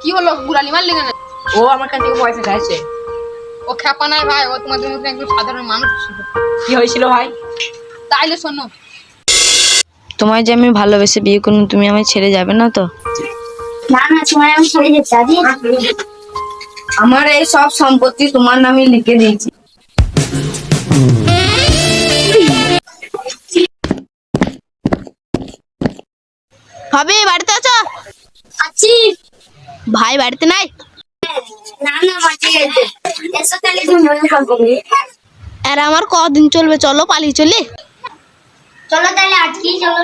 কি হলো গুড়ালি মারলি কেন? ও আমার কাছ থেকে পয়সা চাইছে। ও খেপা নাই ভাই, ও তোমাদের মতো একজন সাধারণ মানুষ ছিল। কি হয়েছিল ভাই? তাইলে শোনো, তোমায় যে আমি ভালোবেসে বিয়ে করুন, তুমি আমায় ছেড়ে যাবে না তো? না না, তোমার আমি ছেড়ে যেতে আজ আমার এই সব সম্পত্তি তোমার নামে লিখে দিয়েছি। ভাবি বাড়িতে আছো? আছি। ভাই বাড়িতে নাই? না না, মাঝে গেছে। এসো তাহলে তুমি মনে করবো। আর আমার কদিন চলবে, চলো পালিয়ে চলি। চলো তাহলে আজকেই চলো।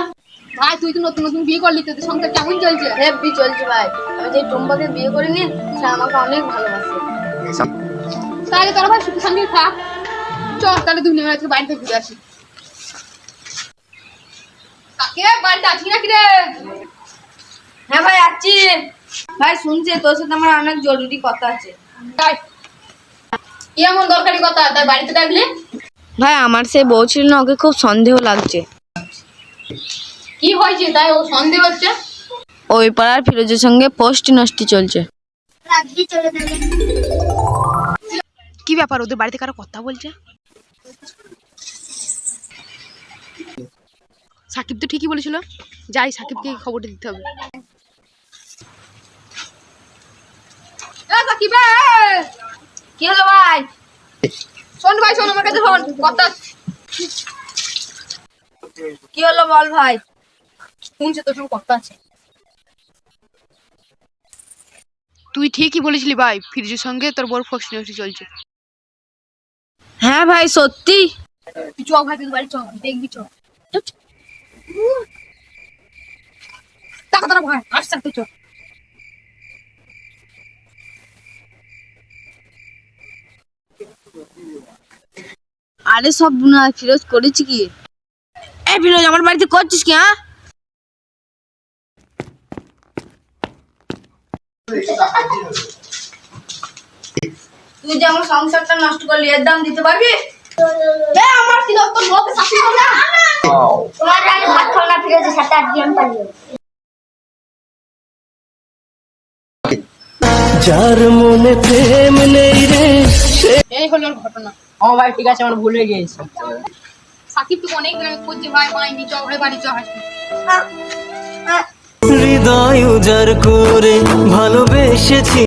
ভাই তুই তো নতুন নতুন বিয়ে করলি, তোদের সংসার কেমন চলছে? হেব্বি চলছে ভাই। আমি যে টুম্বাকে বিয়ে করিনি, সে আমাকে অনেক ভালোবাসে। তাহলে তোর ভাই সুখে শান্তি থাক। চল তাহলে দুই নেমে আজকে বাড়িতে ঘুরে আসি। কাকে বাড়িতে আছি নাকি রে? হ্যাঁ ভাই আছি। ভাই শুনছে তোর সাথে আমার অনেক জরুরি কথা আছে। তাই কি এমন দরকারি কথা তাই বাড়িতে ডাকলে? ভাই আমার সে বউ ছিল না, ওকে খুব সন্দেহ লাগছে। কি হয়েছে তাই ও সন্দেহ হচ্ছে? ওই পাড়ার ফিরোজের সঙ্গে পোস্টি নষ্টি চলছে। আজকেই চলো তাহলে। কি ব্যাপার, ওদের বাড়িতে কারো কথা বলছে? সাকিব তো ঠিকই বলেছিল, যাই সাকিবকে খবরটা দিতে হবে। সাকিব কি হলো ভাই? শোন ভাই, শোন আমার কাছে শোন কথা। কি হলো বল ভাই? শুনছে তোর সঙ্গে কথা আছে। তুই ঠিকই বলেছিলি ভাই, ফিরোজের সঙ্গে তোর বড় ফক্স নিউজ চলছে। হ্যাঁ ভাই সত্যি। তুই চ ভাই, তুই বাড়ি চ, দেখবি চ। টাকা তারা ভাই আসছে, তুই চ। আরে সব ফিরোজ করেছি কি? এই ফিরোজ আমার বাড়িতে করছিস কি? হ্যাঁ তুই যে আমার সংসারটা নষ্ট করলি, এর দাম দিতে পারবি? আমার কি তোর বউকে শাস্তি করবে না? তোমার আমি ভাত খাও না, ফিরে সাথে আজকে আমি পালিয়ে যার মনে প্রেম নেই রে। এই হলো ওর ঘটনা। ও ভাই ঠিক আছে, আমার ভুল হয়ে গিয়েছে। সাকিব তো অনেক করছে ভাই, পাইনি, চ ভাই বাড়ি চ। হৃদয় উজাড় করে ভালোবেসেছি।